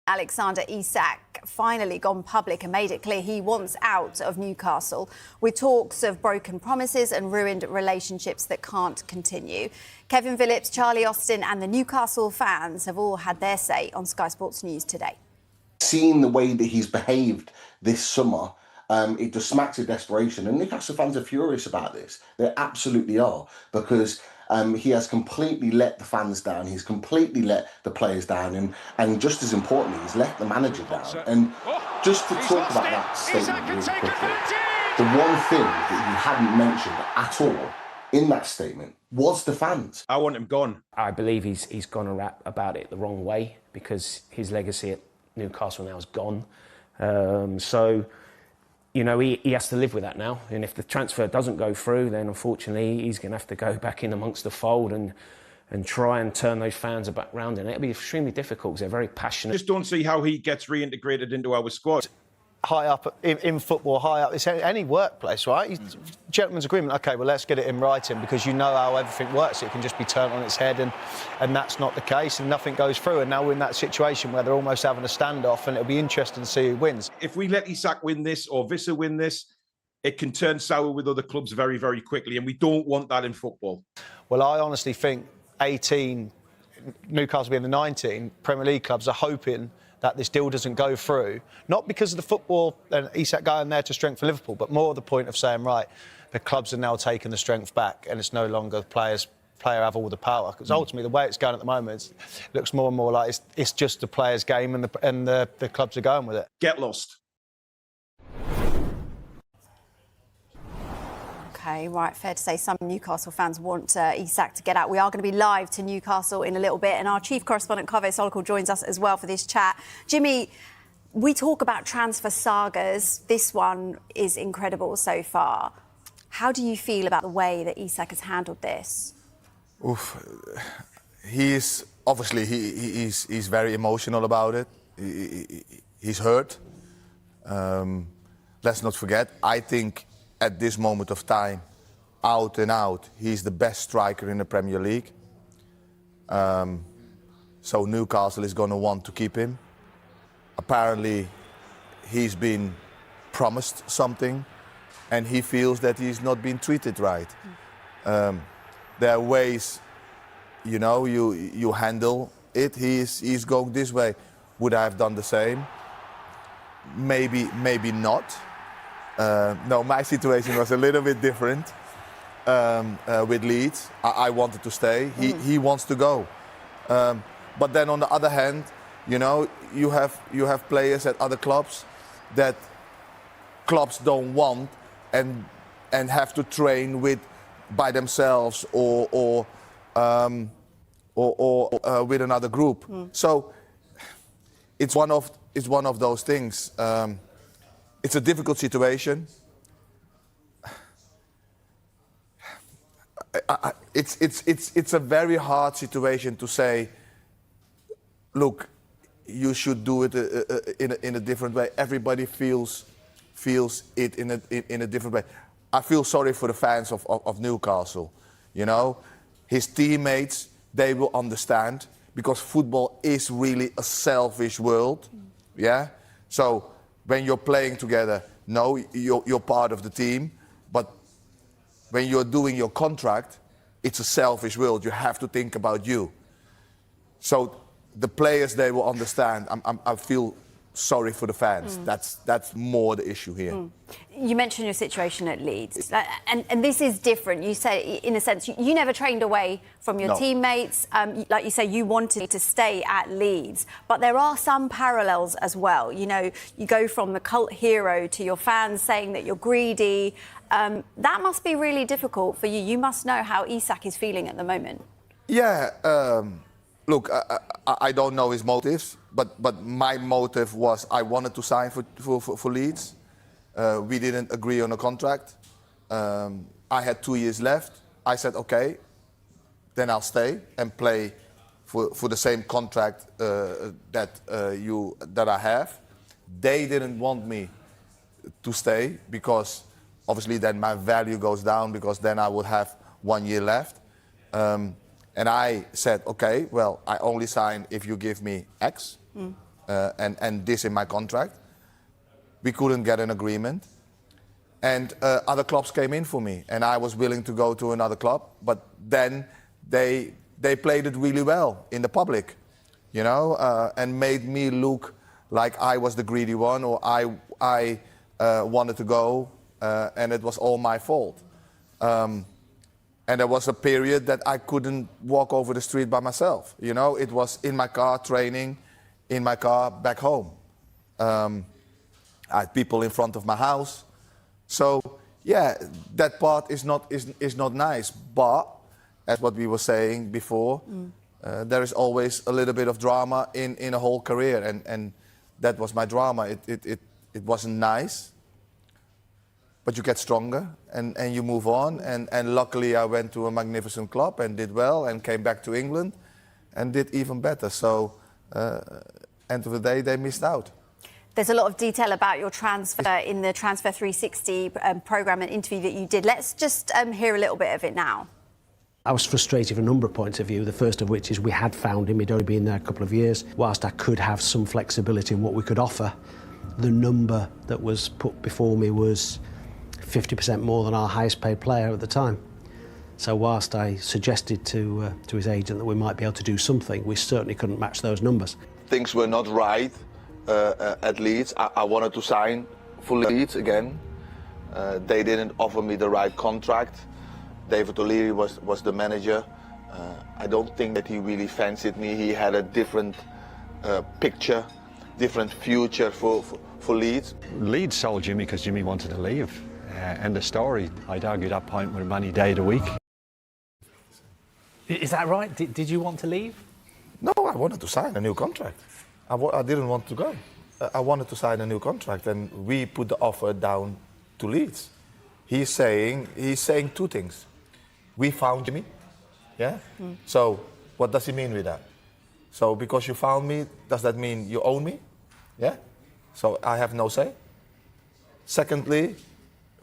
Alexander Isak finally gone public and made it clear he wants out of Newcastle, with talks of broken promises and ruined relationships that can't continue. Kevin Phillips, Charlie Austin and the Newcastle fans have all had their say on Sky Sports News today. Seeing the way that he's behaved this summer, it just smacks of desperation. And Newcastle fans are furious about this. They absolutely are, because he has completely let the fans down. He's completely let the players down. And just as importantly, he's let the manager down. And just to talk about that statement really quickly, the one thing that you hadn't mentioned at all in that statement was the fans. I want him gone. I believe he's gone about it the wrong way, because his legacy at Newcastle now is gone. So, you know, he has to live with that now. And if the transfer doesn't go through, then unfortunately he's going to have to go back in amongst the fold and try and turn those fans back round. And it'll be extremely difficult because they're very passionate. Just don't see how he gets reintegrated into our squad. High up in football, high up, it's any workplace, right? Gentleman's agreement, OK, well, let's get it in writing, because you know how everything works. It can just be turned on its head, and that's not the case, and nothing goes through. And now we're in that situation where they're almost having a standoff, and it'll be interesting to see who wins. If we let Isak win this or Vissa win this, it can turn sour with other clubs very, very quickly, and we don't want that in football. Well, I honestly think 18, Newcastle being the 19, Premier League clubs are hoping that this deal doesn't go through, not because of the football and Isak going there to strengthen Liverpool, but more the point of saying, right, the clubs are now taking the strength back, and it's no longer the player have all the power. Because ultimately, the way it's going at the moment, it looks more and more like it's just the players' game, and the clubs are going with it. Get lost. OK, right, fair to say some Newcastle fans want Isak to get out. We are going to be live to Newcastle in a little bit, and our chief correspondent, Kaveh Solokol, joins us as well for this chat. Jimmy, we talk about transfer sagas. This one is incredible so far. How do you feel about the way that Isak has handled this? Oof. He's very emotional about it. He's hurt. Let's not forget, I think at this moment of time, out and out, he's the best striker in the Premier League. So Newcastle is going to want to keep him. Apparently, he's been promised something, and he feels that he's not been treated right. There are ways, you know, you handle it. He's going this way. Would I have done the same? Maybe not. No, my situation was a little bit different with Leeds. I wanted to stay. He wants to go. But then on the other hand, you know, you have players at other clubs that clubs don't want and have to train by themselves or with another group. So it's one of those things. It's a difficult situation. It's a very hard situation to say, look, you should do it in a different way. Everybody feels it in a different way. I feel sorry for the fans of Newcastle. You know, his teammates, they will understand, because football is really a selfish world. Yeah, so when you're playing together, no, you're part of the team, but when you're doing your contract, it's a selfish world. You have to think about you. So the players, they will understand. I feel sorry for the fans. That's more the issue here. You mentioned your situation at Leeds, and this is different. You say, in a sense, you never trained away from your teammates. Like you say, you wanted to stay at Leeds, but there are some parallels as well. You know, you go from the cult hero to your fans saying that you're greedy. That must be really difficult for you. You must know how Isak is feeling at the moment. Yeah, look, I don't know his motives, but my motive was I wanted to sign for Leeds. We didn't agree on a contract. I had 2 years left. I said, okay, then I'll stay and play for the same contract that I have. They didn't want me to stay, because obviously then my value goes down, because then I would have 1 year left. And I said, okay, well, I only sign if you give me X. and this in my contract. We couldn't get an agreement. And other clubs came in for me, and I was willing to go to another club. But then they played it really well in the public, you know, and made me look like I was the greedy one, or I wanted to go, and it was all my fault. And there was a period that I couldn't walk over the street by myself. You know, it was in my car training, in my car back home. I had people in front of my house. So yeah, that part is not nice. But as what we were saying before, there is always a little bit of drama in a whole career, and that was my drama. It wasn't nice. But you get stronger and you move on. And luckily I went to a magnificent club and did well, and came back to England and did even better. So end of the day, they missed out. There's a lot of detail about your transfer in the Transfer 360 programme and interview that you did. Let's just hear a little bit of it now. I was frustrated from a number of points of view, the first of which is we had found him, he'd only been there a couple of years. Whilst I could have some flexibility in what we could offer, the number that was put before me was 50% more than our highest paid player at the time. So whilst I suggested to his agent that we might be able to do something, we certainly couldn't match those numbers. Things were not right at Leeds. I wanted to sign for Leeds again. They didn't offer me the right contract. David O'Leary was the manager. I don't think that he really fancied me. He had a different picture, different future for Leeds. Leeds sold Jimmy because Jimmy wanted to leave. End of story. I'd argue that point with him any day of the week. Is that right? Did you want to leave? No, I wanted to sign a new contract. I didn't want to go. I wanted to sign a new contract, and we put the offer down to Leeds. He's saying two things. We found Jimmy, yeah? So what does he mean with that? So because you found me, does that mean you own me? Yeah? So I have no say. Secondly,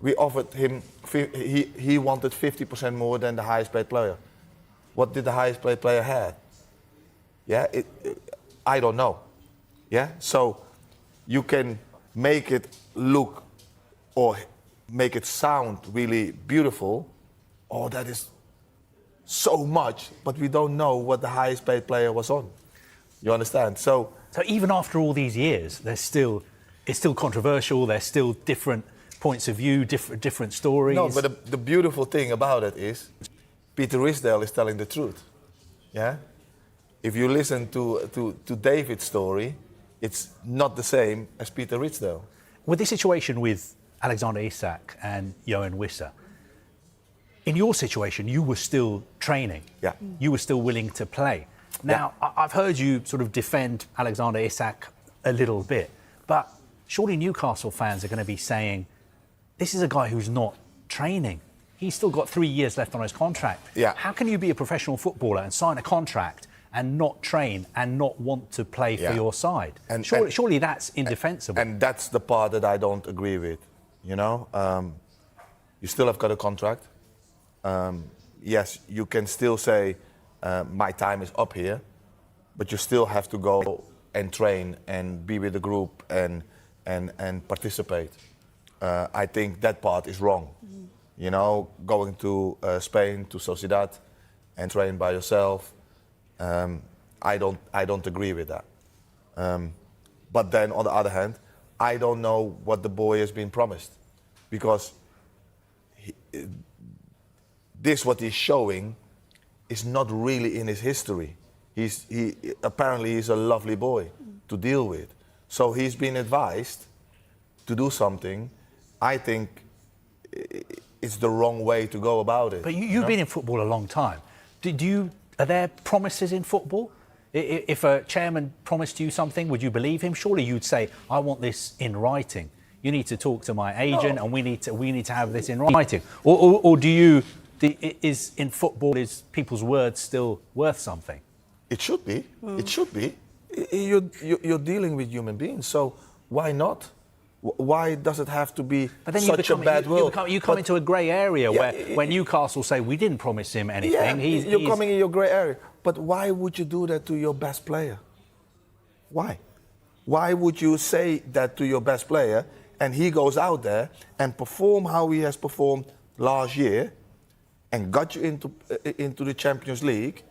we offered him, he wanted 50% more than the highest paid player. What did the highest paid player have? Yeah, I don't know. Yeah, so you can make it look or make it sound really beautiful. Oh, that is so much, but we don't know what the highest paid player was on. You understand? So even after all these years, it's still controversial. There's still different points of view, different stories. No, but the beautiful thing about it is Peter Risdale is telling the truth. Yeah? If you listen to David's story, it's not the same as Peter Risdale. With the situation with Alexander Isak and Johan Wissa, in your situation, you were still training. Yeah. You were still willing to play. Now, yeah. I've heard you sort of defend Alexander Isak a little bit, but surely Newcastle fans are going to be saying, this is a guy who's not training. He's still got 3 years left on his contract. Yeah. How can you be a professional footballer and sign a contract and not train and not want to play for your side? And surely that's indefensible. And that's the part that I don't agree with. You know, you still have got a contract. Yes, you can still say my time is up here, but you still have to go and train and be with the group and participate. I think that part is wrong. You know, going to Spain, to Sociedad, and train by yourself. I don't agree with that. But then, on the other hand, I don't know what the boy has been promised, because what he's showing is not really in his history. Apparently he's a lovely boy to deal with. So he's been advised to do something. I think it's the wrong way to go about it. But you've been in football a long time. Are there promises in football? If a chairman promised you something, would you believe him? Surely you'd say, I want this in writing. You need to talk to my agent, and we need to have this in writing. Or do you? Is in football, is people's words still worth something? It should be. It should be. You're dealing with human beings, so why not? Why does it have to be such a bad world? You come into a grey area where Newcastle say we didn't promise him anything. Yeah, you're coming in your grey area. But why would you do that to your best player? Why? Why would you say that to your best player and he goes out there and perform how he has performed last year and got you into the Champions League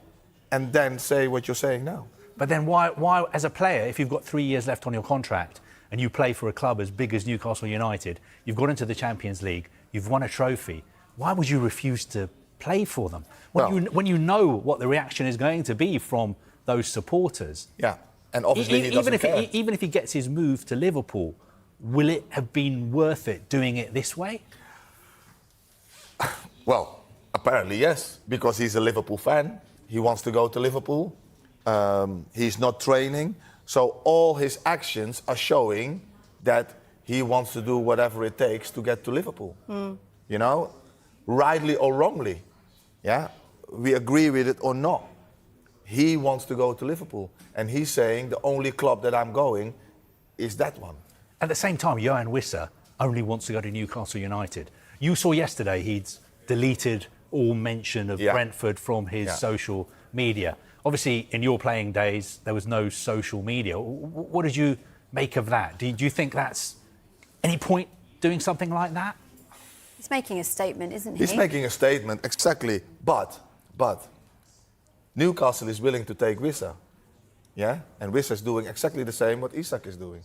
and then say what you're saying now? But then why, as a player, if you've got 3 years left on your contract and you play for a club as big as Newcastle United, you've got into the Champions League, you've won a trophy, why would you refuse to play for them? When you know what the reaction is going to be from those supporters. Yeah, and obviously he doesn't care. Even if he gets his move to Liverpool, will it have been worth it doing it this way? Well, apparently yes, because he's a Liverpool fan. He wants to go to Liverpool. He's not training. So all his actions are showing that he wants to do whatever it takes to get to Liverpool. You know, rightly or wrongly. Yeah, we agree with it or not. He wants to go to Liverpool. And he's saying the only club that I'm going is that one. At the same time, Johan Wissa only wants to go to Newcastle United. You saw yesterday he'd deleted all mention of Brentford from his social media. Obviously, in your playing days, there was no social media. What did you make of that? Do you think that's any point doing something like that? He's making a statement, isn't he? He's making a statement, exactly. But Newcastle is willing to take Wissa. Yeah? And Wissa is doing exactly the same what Isak is doing.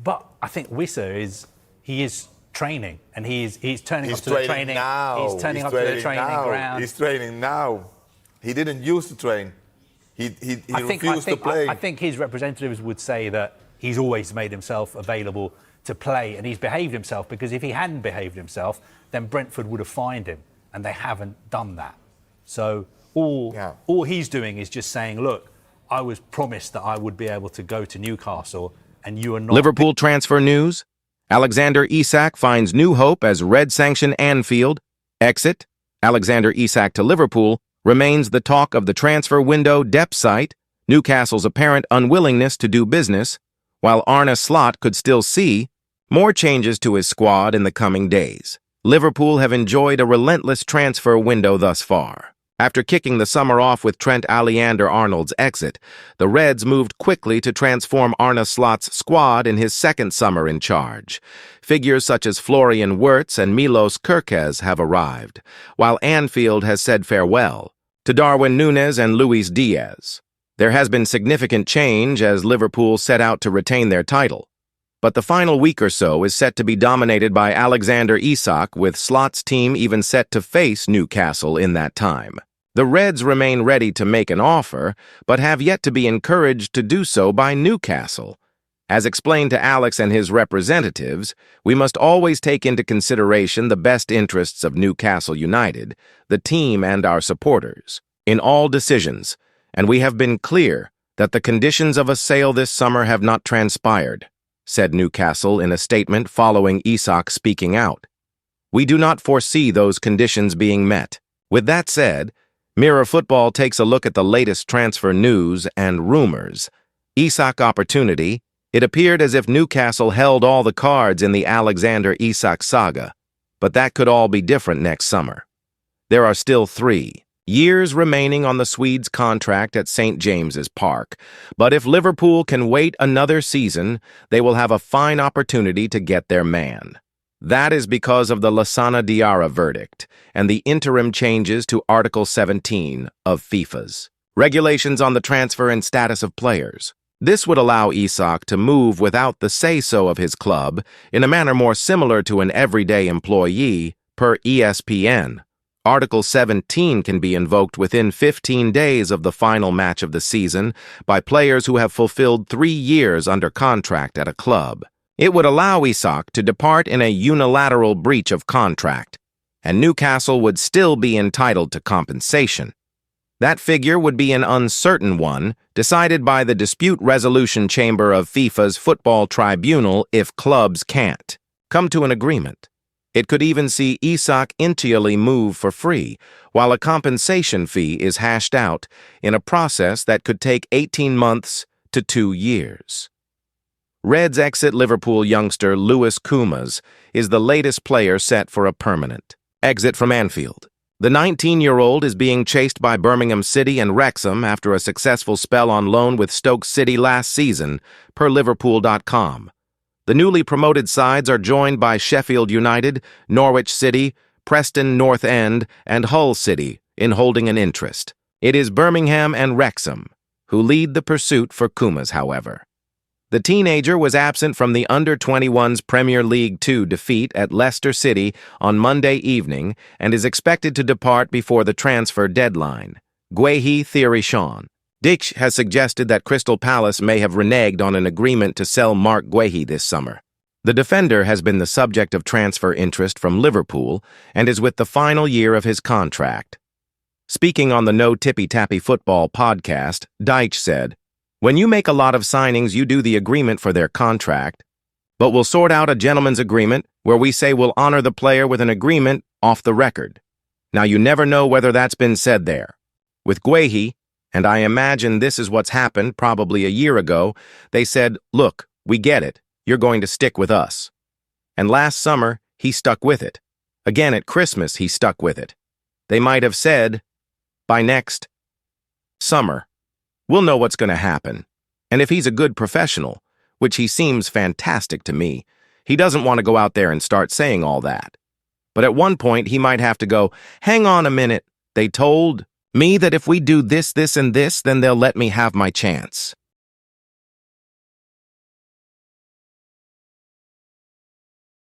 But I think Wissa is training, and he's turning up to the training. Now. He's turning up to the training ground. He's training now. He didn't used to train. He refused to play. I think his representatives would say that he's always made himself available to play, and he's behaved himself, because if he hadn't behaved himself, then Brentford would have fined him, and they haven't done that. So all he's doing is just saying, look, I was promised that I would be able to go to Newcastle, and you are not. Liverpool transfer news. Alexander Isak finds new hope as red-sanction Anfield. Exit. Alexander Isak to Liverpool remains the talk of the transfer window depth site, Newcastle's apparent unwillingness to do business, while Arne Slot could still see more changes to his squad in the coming days. Liverpool have enjoyed a relentless transfer window thus far. After kicking the summer off with Trent Alexander-Arnold's exit, the Reds moved quickly to transform Arne Slot's squad in his second summer in charge. Figures such as Florian Wirtz and Milos Kerkez have arrived, while Anfield has said farewell to Darwin Núñez and Luis Diaz. There has been significant change as Liverpool set out to retain their title, but the final week or so is set to be dominated by Alexander Isak, with Slot's team even set to face Newcastle in that time. The Reds remain ready to make an offer, but have yet to be encouraged to do so by Newcastle. As explained to Alex and his representatives, we must always take into consideration the best interests of Newcastle United, the team and our supporters, in all decisions, and we have been clear that the conditions of a sale this summer have not transpired, said Newcastle in a statement following Isak speaking out. We do not foresee those conditions being met. With that said, Mirror Football takes a look at the latest transfer news and rumors. Isak opportunity. It appeared as if Newcastle held all the cards in the Alexander Isak saga, but that could all be different next summer. There are still 3 years remaining on the Swedes' contract at St. James's Park, but if Liverpool can wait another season, they will have a fine opportunity to get their man. That is because of the Lassana Diarra verdict and the interim changes to Article 17 of FIFA's regulations on the transfer and status of players. This would allow Isak to move without the say-so of his club in a manner more similar to an everyday employee, per ESPN. Article 17 can be invoked within 15 days of the final match of the season by players who have fulfilled 3 years under contract at a club. It would allow Isak to depart in a unilateral breach of contract, and Newcastle would still be entitled to compensation. That figure would be an uncertain one, decided by the dispute resolution chamber of FIFA's football tribunal if clubs can't come to an agreement. It could even see Isak entirely move for free, while a compensation fee is hashed out in a process that could take 18 months to 2 years. Reds exit Liverpool youngster Lewis Kumas is the latest player set for a permanent exit from Anfield. The 19-year-old is being chased by Birmingham City and Wrexham after a successful spell on loan with Stoke City last season, per Liverpool.com. The newly promoted sides are joined by Sheffield United, Norwich City, Preston North End, and Hull City in holding an interest. It is Birmingham and Wrexham who lead the pursuit for Kumas, however. The teenager was absent from the Under-21's Premier League 2 defeat at Leicester City on Monday evening and is expected to depart before the transfer deadline. Guehi Theory Sean. Dix has suggested that Crystal Palace may have reneged on an agreement to sell Mark Guehi this summer. The defender has been the subject of transfer interest from Liverpool and is with the final year of his contract. Speaking on the No Tippy Tappy Football podcast, Deitch said, "When you make a lot of signings, you do the agreement for their contract, but we'll sort out a gentleman's agreement where we say we'll honor the player with an agreement off the record. Now, you never know whether that's been said there. With Guehi, and I imagine this is what's happened probably a year ago, they said, look, we get it, you're going to stick with us. And last summer, he stuck with it. Again at Christmas, he stuck with it. They might have said, by next summer, we'll know what's going to happen. And if he's a good professional, which he seems fantastic to me, he doesn't want to go out there and start saying all that. But at one point, he might have to go, hang on a minute, they told me that if we do this, this, and this, then they'll let me have my chance.